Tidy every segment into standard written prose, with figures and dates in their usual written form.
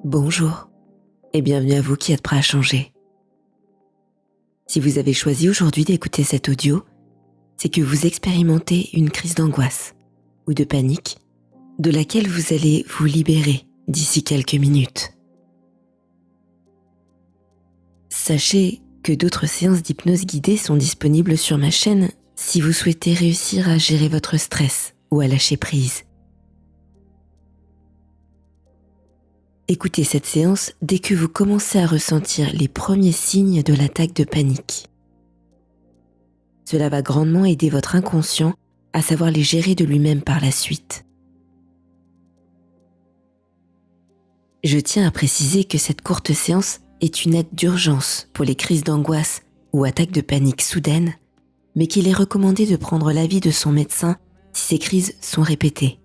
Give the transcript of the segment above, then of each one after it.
Bonjour et bienvenue à vous qui êtes prêts à changer. Si vous avez choisi aujourd'hui d'écouter cet audio, c'est que vous expérimentez une crise d'angoisse ou de panique de laquelle vous allez vous libérer d'ici quelques minutes. Sachez que d'autres séances d'hypnose guidée sont disponibles sur ma chaîne si vous souhaitez réussir à gérer votre stress ou à lâcher prise. Écoutez cette séance dès que vous commencez à ressentir les premiers signes de l'attaque de panique. Cela va grandement aider votre inconscient à savoir les gérer de lui-même par la suite. Je tiens à préciser que cette courte séance est une aide d'urgence pour les crises d'angoisse ou attaques de panique soudaines, mais qu'il est recommandé de prendre l'avis de son médecin si ces crises sont répétées.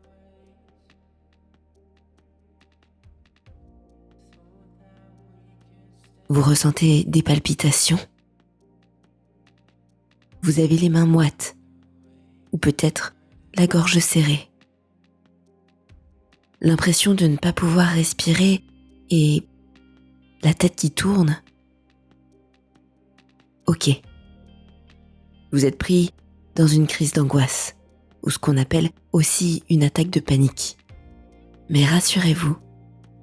Vous ressentez des palpitations? Vous avez les mains moites ou peut-être la gorge serrée. L'impression de ne pas pouvoir respirer et la tête qui tourne. Ok. Vous êtes pris dans une crise d'angoisse ou ce qu'on appelle aussi une attaque de panique. Mais rassurez-vous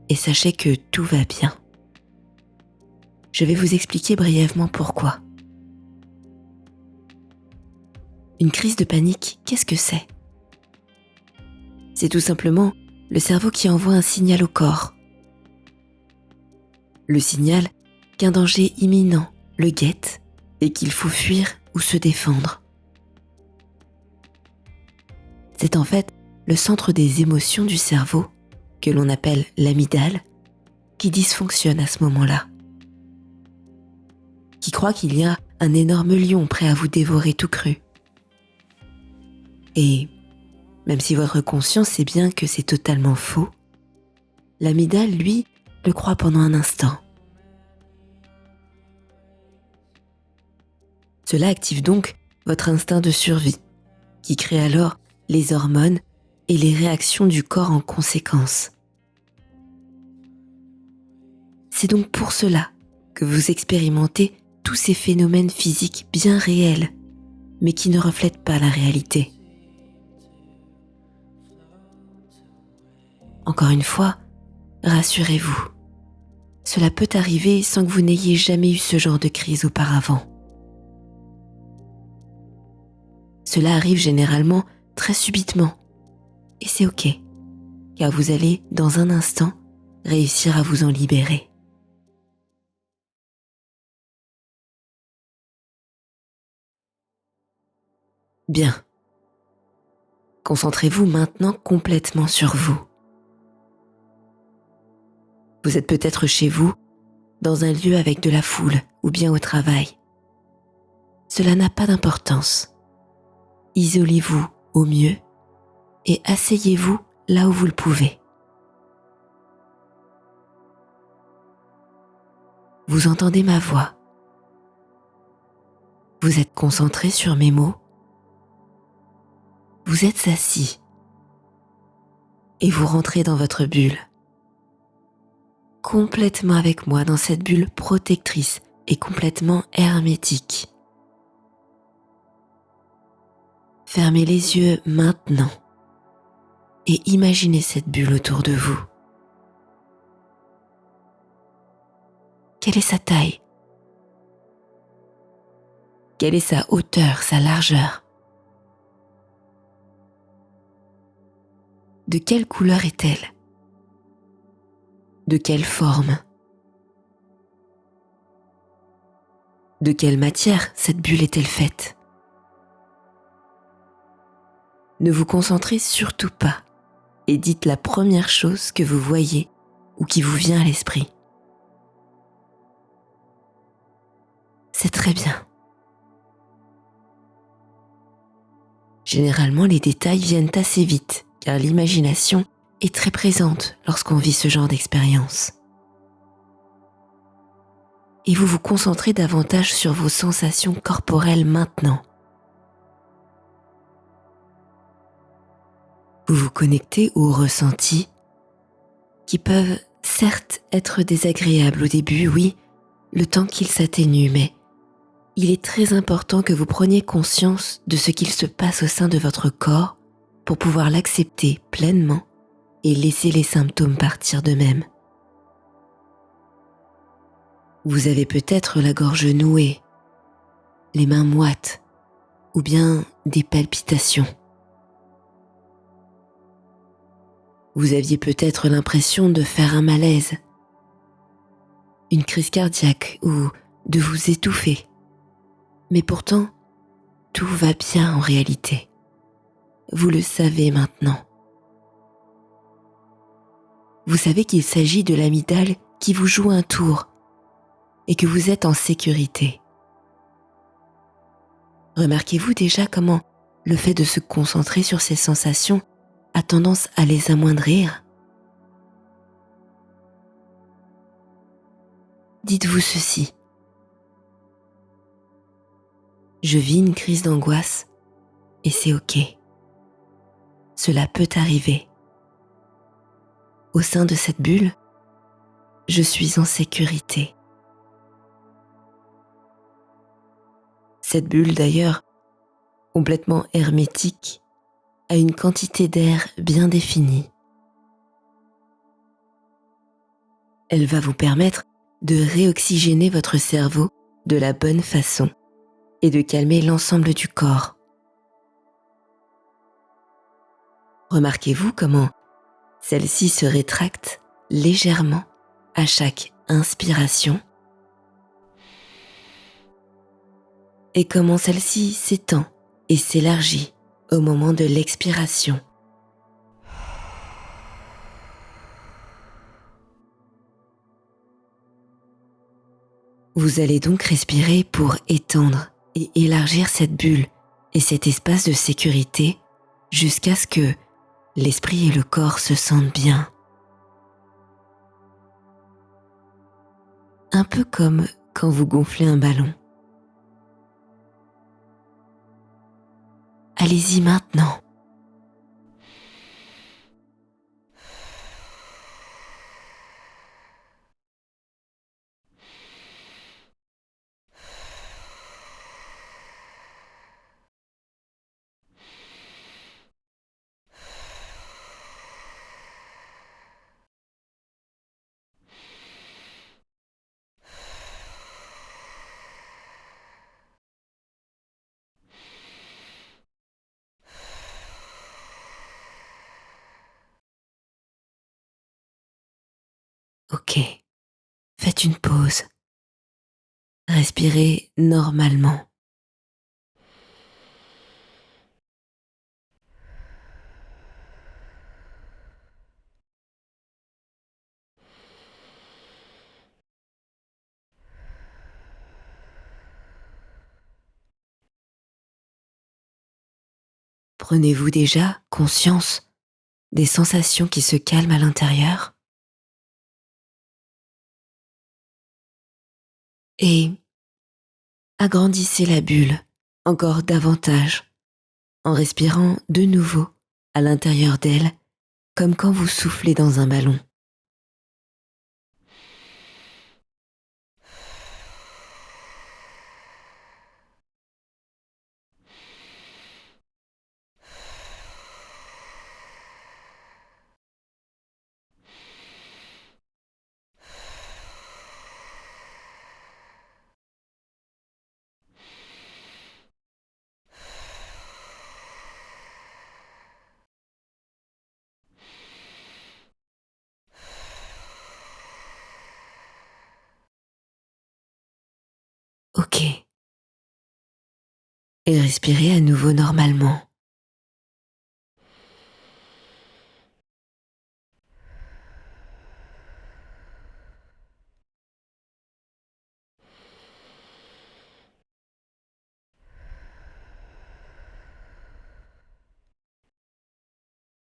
et sachez que tout va bien. Je vais vous expliquer brièvement pourquoi. Une crise de panique, qu'est-ce que c'est? C'est tout simplement le cerveau qui envoie un signal au corps. Le signal qu'un danger imminent le guette et qu'il faut fuir ou se défendre. C'est en fait le centre des émotions du cerveau, que l'on appelle l'amygdale, qui dysfonctionne à ce moment-là. Qui croit qu'il y a un énorme lion prêt à vous dévorer tout cru. Et même si votre conscience sait bien que c'est totalement faux, l'amygdale, lui, le croit pendant un instant. Cela active donc votre instinct de survie, qui crée alors les hormones et les réactions du corps en conséquence. C'est donc pour cela que vous expérimentez tous ces phénomènes physiques bien réels, mais qui ne reflètent pas la réalité. Encore une fois, rassurez-vous, cela peut arriver sans que vous n'ayez jamais eu ce genre de crise auparavant. Cela arrive généralement très subitement, et c'est ok, car vous allez, dans un instant, réussir à vous en libérer. Bien. Concentrez-vous maintenant complètement sur vous. Vous êtes peut-être chez vous, dans un lieu avec de la foule ou bien au travail. Cela n'a pas d'importance. Isolez-vous au mieux et asseyez-vous là où vous le pouvez. Vous entendez ma voix. Vous êtes concentré sur mes mots. Vous êtes assis et vous rentrez dans votre bulle. Complètement avec moi dans cette bulle protectrice et complètement hermétique. Fermez les yeux maintenant et imaginez cette bulle autour de vous. Quelle est sa taille? Quelle est sa hauteur, sa largeur? De quelle couleur est-elle? De quelle forme? De quelle matière cette bulle est-elle faite? Ne vous concentrez surtout pas et dites la première chose que vous voyez ou qui vous vient à l'esprit. C'est très bien. Généralement, les détails viennent assez vite car l'imagination est très présente lorsqu'on vit ce genre d'expérience. Et vous vous concentrez davantage sur vos sensations corporelles maintenant. Vous vous connectez aux ressentis qui peuvent certes être désagréable au début, oui, le temps qu'il s'atténue, mais il est très important que vous preniez conscience de ce qu'il se passe au sein de votre corps pour pouvoir l'accepter pleinement et laisser les symptômes partir d'eux-mêmes. Vous avez peut-être la gorge nouée, les mains moites ou bien des palpitations. Vous aviez peut-être l'impression de faire un malaise, une crise cardiaque ou de vous étouffer. Mais pourtant, tout va bien en réalité. Vous le savez maintenant. Vous savez qu'il s'agit de l'amygdale qui vous joue un tour et que vous êtes en sécurité. Remarquez-vous déjà comment le fait de se concentrer sur ces sensations a tendance à les amoindrir? Dites-vous ceci. Je vis une crise d'angoisse et c'est ok. Cela peut arriver. Au sein de cette bulle, je suis en sécurité. Cette bulle d'ailleurs, complètement hermétique, a une quantité d'air bien définie. Elle va vous permettre de réoxygéner votre cerveau de la bonne façon et de calmer l'ensemble du corps. Remarquez-vous comment celle-ci se rétracte légèrement à chaque inspiration et comment celle-ci s'étend et s'élargit au moment de l'expiration. Vous allez donc respirer pour étendre et élargir cette bulle et cet espace de sécurité jusqu'à ce que l'esprit et le corps se sentent bien. Un peu comme quand vous gonflez un ballon. Allez-y maintenant. Ok, faites une pause. Respirez normalement. Prenez-vous déjà conscience des sensations qui se calment à l'intérieur? Et agrandissez la bulle encore davantage en respirant de nouveau à l'intérieur d'elle comme quand vous soufflez dans un ballon. Ok. Et respirez à nouveau normalement.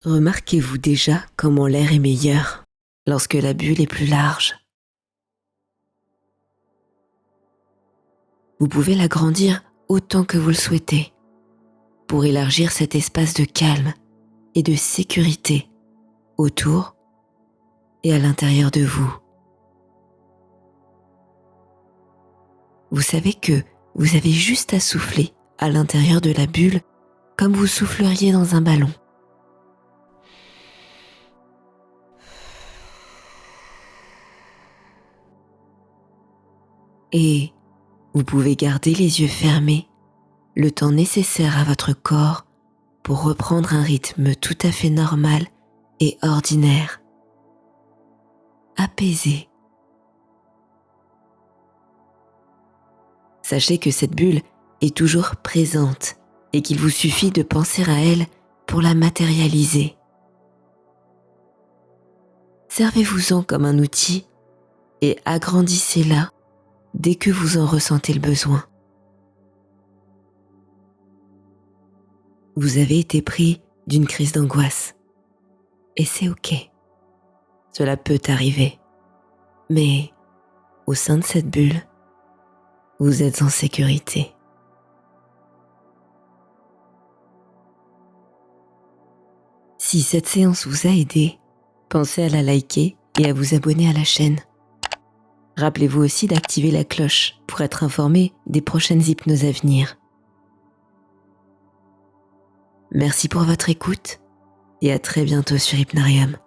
Remarquez-vous déjà comment l'air est meilleur lorsque la bulle est plus large. Vous pouvez l'agrandir autant que vous le souhaitez pour élargir cet espace de calme et de sécurité autour et à l'intérieur de vous. Vous savez que vous avez juste à souffler à l'intérieur de la bulle comme vous souffleriez dans un ballon. Et vous pouvez garder les yeux fermés le temps nécessaire à votre corps pour reprendre un rythme tout à fait normal et ordinaire, apaisé. Sachez que cette bulle est toujours présente et qu'il vous suffit de penser à elle pour la matérialiser. Servez-vous-en comme un outil et agrandissez-la dès que vous en ressentez le besoin. Vous avez été pris d'une crise d'angoisse et c'est ok. Cela peut arriver. Mais au sein de cette bulle, vous êtes en sécurité. Si cette séance vous a aidé, pensez à la liker et à vous abonner à la chaîne. Rappelez-vous aussi d'activer la cloche pour être informé des prochaines hypnoses à venir. Merci pour votre écoute et à très bientôt sur Hypnarium.